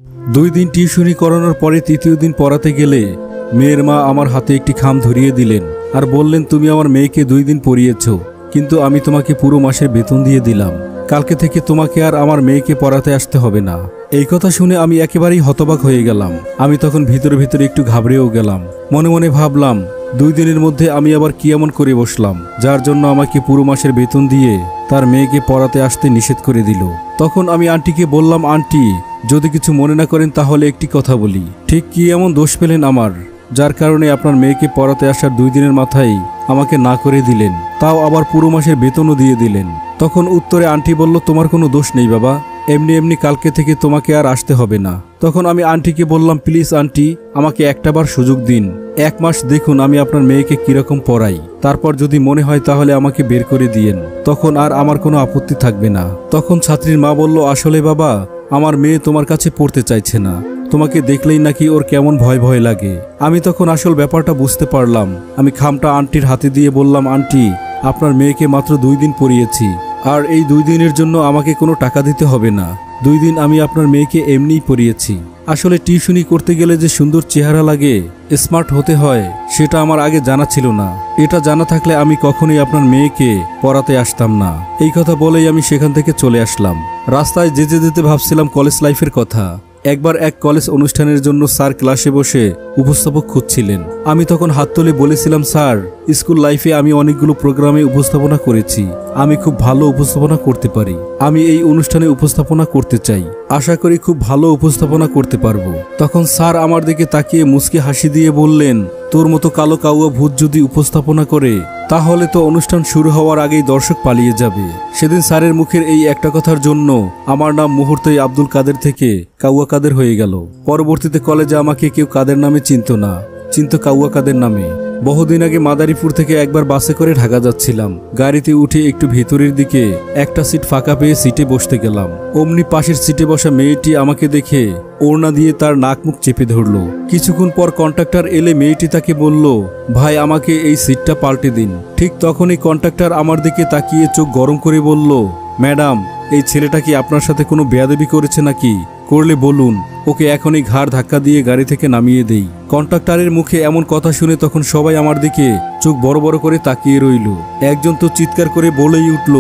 2 দিন টিউশনি করানোর পরে তৃতীয় দিন পড়াতে গেলে মেয়ের মা আমার হাতে একটি খাম ধরিয়ে দিলেন আর বললেন, তুমি আমার মেয়েকে 2 দিন পড়িয়েছ, কিন্তু আমি তোমাকে পুরো মাসের বেতন দিয়ে দিলাম। কালকে থেকে তোমাকে আর আমার মেয়েকে পড়াতে আসতে হবে না। এই কথা শুনে আমি একেবারেই হতবাক হয়ে গেলাম। আমি তখন ভিতরে ভিতরে একটু ঘাবড়েও গেলাম। মনে মনে ভাবলাম, 2 দিনের মধ্যে আমি আবার কি এমন করে বসলাম যার জন্য আমাকে পুরো মাসের বেতন দিয়ে তার মেয়েকে পড়াতে আসতে নিষেধ করে দিল। তখন আমি আন্টিকে বললাম, আন্টি, যদি কিছু মনে না করেন তাহলে একটি কথা বলি। ঠিক কি এমন দোষ পেলেন আমার, যার কারণে আপনার মেয়েকে পড়াতে আসার 2 দিনের মাথায় আমাকে না করে দিলেন, তাও আবার পুরো মাসের বেতনও দিয়ে দিলেন? তখন উত্তরে আন্টি বলল, তোমার কোনো দোষ নেই বাবা, এমনি এমনি কালকে থেকে তোমাকে আর আসতে হবে না। তখন আমি আন্টিকে বললাম, প্লিজ আন্টি, আমাকে একটাবার সুযোগ দিন, 1 মাস দেখুন আমি আপনার মেয়েকে কিরকম পড়াই, তারপর যদি মনে হয় তাহলে আমাকে বের করে দিয়েন, তখন আর আমার কোনো আপত্তি থাকবে না। তখন ছাত্রীর মা বলল, আসলে বাবা, আমার মেয়ে তোমার কাছে পড়তে চাইছে না, তোমাকে দেখলেই নাকি ওর কেমন ভয় ভয় লাগে। আমি তখন আসল ব্যাপারটা বুঝতে পারলাম। আমি খামটা আন্টির হাতে দিয়ে বললাম, আন্টি, আপনার মেয়েকে মাত্র 2 দিন পড়িয়েছি, আর এই 2 দিনের জন্য আমাকে কোনো টাকা দিতে হবে না। 2 দিন আমি আপনার মেয়েকে এমনিই পড়িয়েছি। আসলে টিউশনি করতে গেলে যে সুন্দর চেহারা লাগে, স্মার্ট হতে হয়, সেটা আমার আগে জানা ছিল না। এটা জানা থাকলে আমি কখনোই আপনার মেয়েকে পড়াতে আসতাম না। এই কথা বলেই আমি সেখান থেকে চলে আসলাম। রাস্তায় যেতে যেতে ভাবছিলাম কলেজ লাইফের কথা। একবার এক কলেজ অনুষ্ঠানের জন্য স্যার ক্লাসে বসে উপস্থাপক খুঁজছিলেন। আমি তখন হাত তুলে বলেছিলাম, স্যার, স্কুল লাইফে আমি অনেকগুলো প্রোগ্রামে উপস্থাপনা করেছি, আমি খুব ভালো উপস্থাপনা করতে পারি, আমি এই অনুষ্ঠানে উপস্থাপনা করতে চাই, আশা করি খুব ভালো উপস্থাপনা করতে পারবো। তখন স্যার আমার দিকে তাকিয়ে মুচকি হাসি দিয়ে বললেন, তোর মতো কালো কাউয়া ভূত যদি উপস্থাপনা করে তাহলে তো অনুষ্ঠান শুরু হওয়ার আগেই দর্শক পালিয়ে যাবে। সেদিন স্যারের মুখের এই একটা কথার জন্য আমার নাম মুহূর্তেই আব্দুল কাদের থেকে কাউয়া কাদের হয়ে গেল। পরবর্তীতে কলেজে আমাকে কেউ কাদের নামে চিনত না, চিনত কাউয়া কাদের নামে। বহুদিন আগে মাদারীপুর থেকে একবার বাসে করে ঢাকা যাচ্ছিলাম। গাড়িতে উঠে একটু ভেতরের দিকে একটা সিট ফাঁকা পেয়ে সিটে বসতে গেলাম। অমনি পাশের সিটে বসা মেয়েটি আমাকে দেখে ওড়না দিয়ে তার নাক মুখ চেপে ধরল। কিছুক্ষণ পর কন্ট্রাক্টর এলে মেয়েটি তাকে বলল, ভাই, আমাকে এই সিটটা পাল্টে দিন। ঠিক তখনই কন্ট্রাক্টর আমার দিকে তাকিয়ে চোখ গরম করে বলল, ম্যাডাম, এই ছেলেটা কি আপনার সাথে কোনো বেয়াদবি করেছে নাকি? করলে বলুন, ওকে এখনই ঘাড় ধাক্কা দিয়ে গাড়ি থেকে নামিয়ে দেই। কন্ট্রাক্টরের মুখে এমন কথা শুনে তখন সবাই আমার দিকে চোখ বড় বড় করে তাকিয়ে রইল। একজন তো চিৎকার করে বলেই উঠল,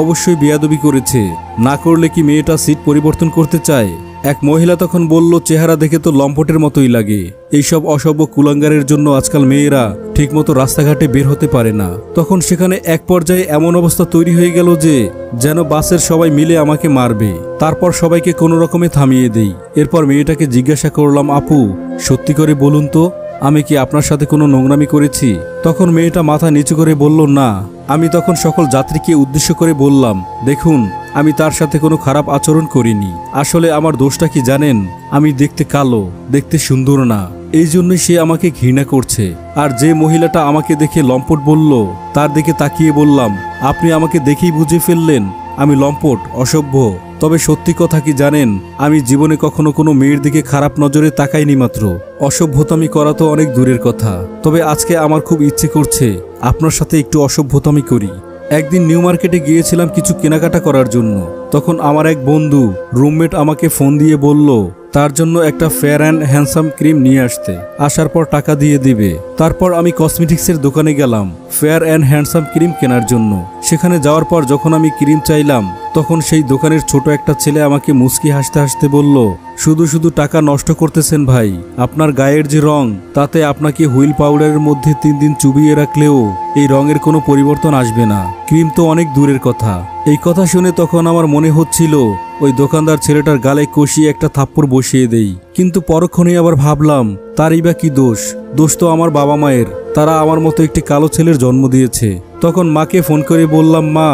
অবশ্যই বেয়াদবি করেছে, না করলে কি মেয়েটা সিট পরিবর্তন করতে চায়? এক মহিলা তখন বলল, চেহারা দেখে তো লম্পটের মতোই লাগে, এইসব অসভ্য কুলাঙ্গারের জন্য আজকাল মেয়েরা ঠিকমতো রাস্তাঘাটে বের হতে পারে না। তখন সেখানে এক পর্যায়ে এমন অবস্থা তৈরি হয়ে গেল যে যেন বাসের সবাই মিলে আমাকে মারবে। তারপর সবাইকে কোনো রকমে থামিয়ে দেই। এরপর মেয়েটাকে জিজ্ঞাসা করলাম, আপু, সত্যি করে বলুন তো, আমি কি আপনার সাথে কোনো নোংরামি করেছি? তখন মেয়েটা মাথা নিচু করে বলল, না। আমি তখন সকল যাত্রীকে উদ্দেশ্য করে বললাম, দেখুন, আমি তার সাথে কোনো খারাপ আচরণ করিনি। আসলে আমার দোষটা কি জানেন? আমি দেখতে কালো, দেখতে সুন্দর না, এই জন্যই সে আমাকে ঘৃণা করছে। আর যে মহিলাটা আমাকে দেখে লম্পট বলল, তার দিকে তাকিয়ে বললাম, আপনি আমাকে দেখেই বুঝে ফেললেন আমি লম্পট, অসভ্য। তবে সত্যি কথা কি জানেন, আমি জীবনে কখনো কোনো মেয়ের দিকে খারাপ নজরে তাকাইনি। মাত্র অসভ্যতামি করা তো অনেক দূরের কথা, তবে আজকে আমার খুব ইচ্ছে করছে আপনার সাথে একটু অসভ্যতামি করি। একদিন নিউ মার্কেটে গিয়েছিলাম কিছু কেনাকাটা করার জন্য। তখন আমার এক বন্ধু রুমমেট আমাকে ফোন দিয়ে বলল তার জন্য একটা ফেয়ার অ্যান্ড হ্যান্ডসাম ক্রিম নিয়ে আসতে, আসার পর টাকা দিয়ে দিবে। তারপর আমি কসমেটিক্সের দোকানে গেলাম ফেয়ার অ্যান্ড হ্যান্ডসাম ক্রিম কেনার জন্য। সেখানে যাওয়ার পর যখন আমি ক্রিম চাইলাম, তখন সেই দোকানের ছোট একটা ছেলে আমাকে মুচকি হাসতে হাসতে বলল, শুধু শুধু টাকা নষ্ট করতেছেন ভাই, আপনার গায়ের যে রং, তাতে আপনাকে হুইল পাউডারের মধ্যে 3 দিন চুবিয়ে রাখলেও এই রঙের কোনো পরিবর্তন আসবে না, ক্রিম তো অনেক দূরের কথা। এই কথা শুনে তখন আমার মনে হচ্ছিল ওই দোকানদার ছেলেটার গালে কষিয়ে একটা থাপ্পড় বসিয়ে দেই। কিন্তু পরক্ষণেই আবার ভাবলাম, তারই বা কি দোষ? দোষ তো আমার বাবা মায়ের, তারা আমার মতো একটি কালো ছেলের জন্ম দিয়েছে। তখন মাকে ফোন করে বললাম, মা,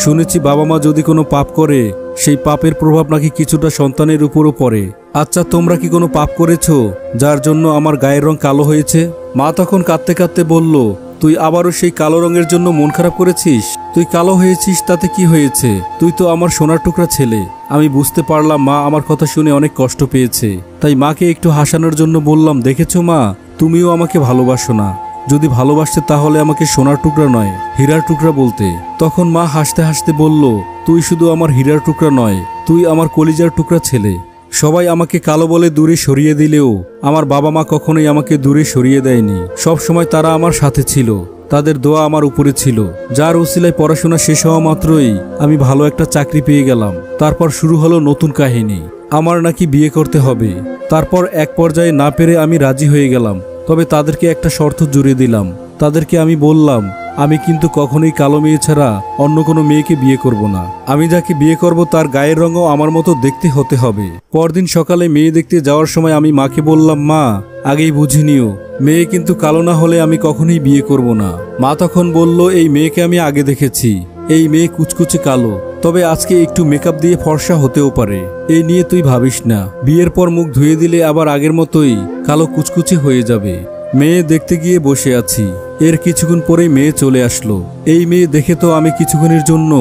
শুনেছি বাবা মা যদি কোনো পাপ করে সেই পাপের প্রভাব নাকি কিছুটা সন্তানের উপরও পড়ে। আচ্ছা, তোমরা কি কোনো পাপ করেছো যার জন্য আমার গায়ের রং কালো হয়েছে? মা তখন কাঁদতে কাঁদতে বলল, তুই আবারও সেই কালো রঙের জন্য মন খারাপ করেছিস? তুই কালো হয়েছিস তাতে কি হয়েছে? তুই তো আমার সোনার টুকরা ছেলে। আমি বুঝতে পারলাম মা আমার কথা শুনে অনেক কষ্ট পেয়েছে। তাই মাকে একটু হাসানোর জন্য বললাম, দেখেছো মা, তুমিও আমাকে ভালোবাসো না। যদি ভালোবাসতে তাহলে আমাকে সোনার টুকরা নয়, হীরার টুকরা বলতে। তখন মা হাসতে হাসতে বলল, তুই শুধু আমার হীরার টুকরা নয়, তুই আমার কলিজার টুকরা ছেলে। সবাই আমাকে কালো বলে দূরে সরিয়ে দিলেও আমার বাবা মা কখনোই আমাকে দূরে সরিয়ে দেয়নি। সব সময় তারা আমার সাথে ছিল, তাদের দোয়া আমার উপরে ছিল, যার উসিলায় পড়াশোনা শেষ হওয়া মাত্রই আমি ভালো একটা চাকরি পেয়ে গেলাম। তারপর শুরু হলো নতুন কাহিনী, আমার নাকি বিয়ে করতে হবে। তারপর এক পর্যায়ে না পেরে আমি রাজি হয়ে গেলাম, তবে তাদেরকে একটা শর্ত জুড়ে দিলাম। তাদেরকে আমি বললাম, আমি কিন্তু কখনোই কালো মেয়ে ছাড়া অন্য কোনো মেয়েকে বিয়ে করব না। আমি যাকে বিয়ে করব তার গায়ের রঙও আমার মতো দেখতে হতে হবে। পরদিন সকালে মেয়ে দেখতে যাওয়ার সময় আমি মাকে বললাম, মা আগেই বুঝে নিও, মেয়ে কিন্তু কালো না হলে আমি কখনোই বিয়ে করব না। মা তখন বলল, এই মেয়েকে আমি আগে দেখেছি, এই মেয়ে কুচকুচে কালো, তবে আজকে একটু মেকআপ দিয়ে ফর্সা হতেও পারে, এই নিয়ে তুই ভাবিস না, বিয়ের পর মুখ ধুয়ে দিলে আবার আগের মতোই কালো কুচকুচে হয়ে যাবে। মেয়ে দেখতে গিয়ে বসে আছি, এর কিছুক্ষণ পরেই মেয়ে চলে আসলো। এই মেয়ে দেখে তো আমি কিছুক্ষণের জন্য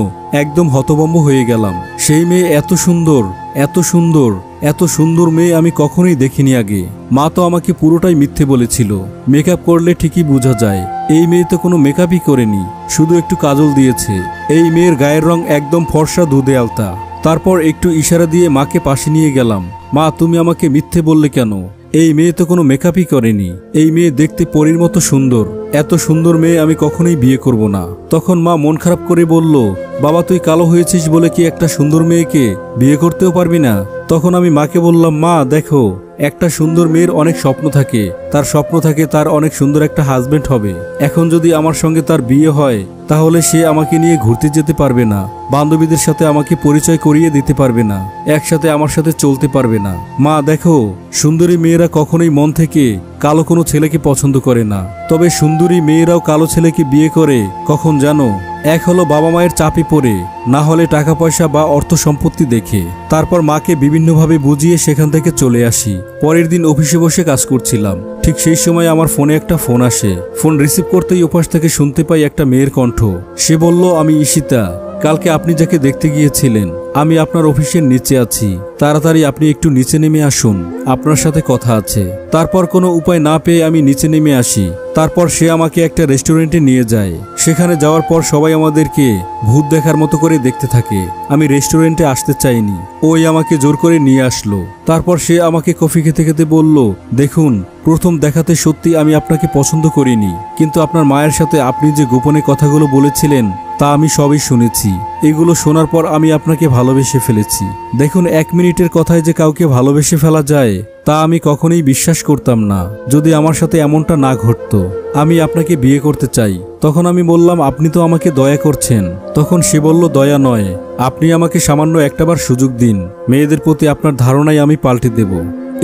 একদম হতভম্ব হয়ে গেলাম। সেই মেয়ে এত সুন্দর, এত সুন্দর, এত সুন্দর মেয়ে আমি কখনোই দেখিনি আগে। মা তো আমাকে পুরোটাই মিথ্যে বলেছিল, মেকআপ করলে ঠিকই বোঝা যায়। এই মেয়ে তো কোনো মেকআপই করেনি, শুধু একটু কাজল দিয়েছে। এই মেয়ের গায়ের রং একদম ফর্সা দুধে আলতা। তারপর একটু ইশারা দিয়ে মাকে পাশে নিয়ে গেলাম, মা তুমি আমাকে মিথ্যে বললে কেন? এই মেয়ে তো কোনো মেকআপই করেনি, এই মেয়ে দেখতে পরীর মতো সুন্দর, এত সুন্দর মেয়ে আমি কখনোই বিয়ে করব না। তখন মা মন খারাপ করে বলল, বাবা তুই কালো হয়েছিস বলে কি একটা সুন্দর মেয়েকে বিয়ে করতেও পারবি না? তখন আমি মাকে বললাম, মা দেখো, একটা সুন্দর মেয়ের অনেক স্বপ্ন থাকে, তার স্বপ্ন থাকে তার অনেক সুন্দর একটা হাজবেন্ড হবে। এখন যদি আমার সঙ্গে তার বিয়ে হয় তাহলে সে আমাকে নিয়ে ঘুরতে যেতে পারবে না, বান্ধবীদের সাথে আমাকে পরিচয় করিয়ে দিতে পারবে না, একসাথে আমার সাথে চলতে পারবে না। মা দেখো, সুন্দরী মেয়েরা কখনোই মন থেকে কালো কোনো ছেলেকে পছন্দ করে না, তবে সুন্দরী মেয়েরাও কালো ছেলেকে বিয়ে করে কখন জানো? এক হলো বাবা মায়ের চাপে পড়ে, না হলে টাকা পয়সা বা অর্থ সম্পত্তি দেখে। তারপর মাকে বিভিন্নভাবে বুঝিয়ে সেখান থেকে চলে আসি। পরের দিন অফিসে বসে কাজ করছিলাম, ঠিক সেই সময় আমার ফোনে একটা ফোন আসে। ফোন রিসিভ করতেই ওপাশ থেকে শুনতে পাই একটা মেয়ের কণ্ঠ। সে বলল, আমি ঈশিতা, কালকে আপনি যাকে দেখতে গিয়েছিলেন আমি আপনার অফিসের নিচে আছি, তাড়াতাড়ি আপনি একটু নিচে নেমে আসুন, আপনার সাথে কথা আছে। তারপর কোনো উপায় না পেয়ে আমি নিচে নেমে আসি। তারপর সে আমাকে একটা রেস্টুরেন্টে নিয়ে যায়। সেখানে যাওয়ার পর সবাই আমাদেরকে ভূত দেখার মতো করে দেখতে থাকে। আমি রেস্টুরেন্টে আসতে চাইনি, ওই আমাকে জোর করে নিয়ে আসলো। তারপর সে আমাকে কফি খেতে খেতে বলল, দেখুন, প্রথম দেখাতে সত্যি আমি আপনাকে পছন্দ করিনি, কিন্তু আপনার মায়ের সাথে আপনি যে গোপনে কথাগুলো বলেছিলেন তা আমি সবই শুনেছি। এগুলো শোনার পর আমি আপনাকে ভালোবেসে ফেলেছি। দেখুন, 1 মিনিটের কথায় যে কাউকে ভালোবেসে ফেলা যায় তা আমি কখনোই বিশ্বাস করতাম না, যদি আমার সাথে এমনটা না ঘটতো। আমি আপনাকে বিয়ে করতে চাই। তখন আমি বললাম, আপনি তো আমাকে দয়া করছেন। তখন সে বলল, দয়া নয়, আপনি আমাকে সামান্য একটাবার সুযোগ দিন, মেয়েদের প্রতি আপনার ধারণাই আমি পাল্টে দেব।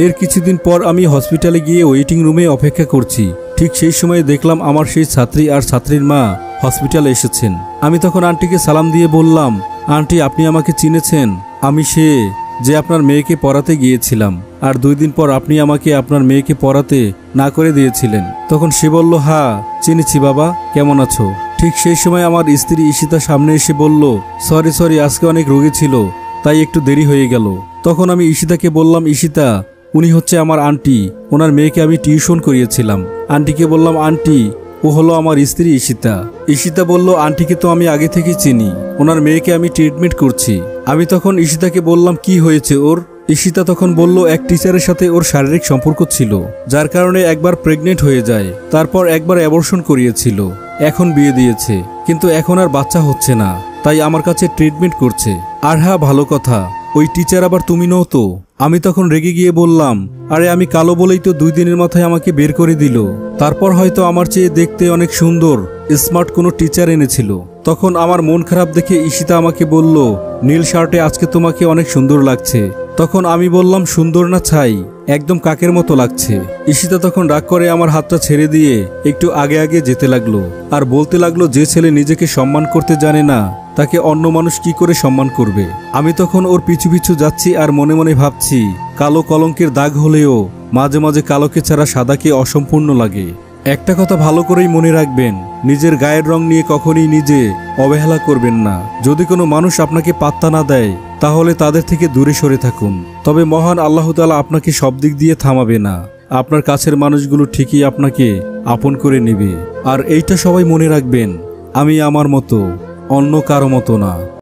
এর কিছুদিন পর আমি হসপিটালে গিয়ে ওয়েটিং রুমে অপেক্ষা করছি। ঠিক সেই সময় দেখলাম আমার সেই ছাত্রী আর ছাত্রীর মা হসপিটালে এসেছেন। আমি তখন আন্টিকে সালাম দিয়ে বললাম, আন্টি আপনি আমাকে চিনেছেন? আমি সে যে আপনার মেয়েকে পড়াতে গিয়েছিলাম, আর 2 দিন পর আপনি আমাকে আপনার মেয়েকে পড়াতে না করে দিয়েছিলেন। তখন সে বলল, হ্যাঁ চিনেছি বাবা, কেমন আছো? ঠিক সেই সময় আমার স্ত্রী ঈশিতা সামনে এসে বলল, সরি আজকে অনেক রোগী ছিল তাই একটু দেরি হয়ে গেল। তখন আমি ঈশিতাকে বললাম, ঈশিতা উনি হচ্ছে আমার আন্টি, ওনার মেয়েকে আমি টিউশন করিয়েছিলাম। আন্টিকে বললাম, আন্টি ও হলো আমার স্ত্রী ঈশিতা। ঈশিতা বলল, আন্টিকে তো আমি আগে থেকে চিনি, ওনার মেয়েকে আমি ট্রিটমেন্ট করছি। আমি তখন ঈশিতাকে বললাম, কি হয়েছে ওর? ঈশিতা তখন বলল, এক টিচারের সাথে ওর শারীরিক সম্পর্ক ছিল, যার কারণে একবার প্রেগনেন্ট হয়ে যায়, তারপর একবার অ্যাবর্শন করিয়েছিল, এখন বিয়ে দিয়েছে, কিন্তু এখন আর বাচ্চা হচ্ছে না, তাই আমার কাছে ট্রিটমেন্ট করছে। আর হ্যাঁ, ভালো কথা, ওই টিচার আবার তুমি নও তো? আমি তখন রেগে গিয়ে বললাম, আরে আমি কালো বলেই তো 2 দিনের মাথায় আমাকে বের করে দিল, তারপর হয়তো আমার চেয়ে দেখতে অনেক সুন্দর স্মার্ট কোনো টিচার এনেছিল। তখন আমার মন খারাপ দেখে ঈশিতা আমাকে বলল, নীল শার্টে আজকে তোমাকে অনেক সুন্দর লাগছে। তখন আমি বললাম, সুন্দর না ছাই, একদম কাকের মতো লাগছে। ঈশিতা তখন রাগ করে আমার হাতটা ছেড়ে দিয়ে একটু আগে আগে যেতে লাগলো, আর বলতে লাগলো, যে ছেলে নিজেকে সম্মান করতে জানে না তাকে অন্য মানুষ কি করে সম্মান করবে? আমি তখন ওর পিছু পিছু যাচ্ছি আর মনে মনে ভাবছি, কালো কলঙ্কের দাগ হলেও মাঝে মাঝে কালোকে ছাড়া সাদাকে অসম্পূর্ণ লাগে। একটা কথা ভালো করেই মনে রাখবেন, নিজের গায়ের রং নিয়ে কখনই নিজে অবহেলা করবেন না। যদি কোনো মানুষ আপনাকে পাত্তা না দেয় তাহলে তাদের থেকে দূরে সরে থাকুন, তবে মহান আল্লাহ তাআলা আপনাকে সব দিক দিয়ে থামাবে না। আপনার কাছের মানুষগুলো ঠিকই আপনাকে আপন করে নেবে। আর এইটা সবাই মনে রাখবেন, আমি আমার মতো, অন্য কারো মতো না।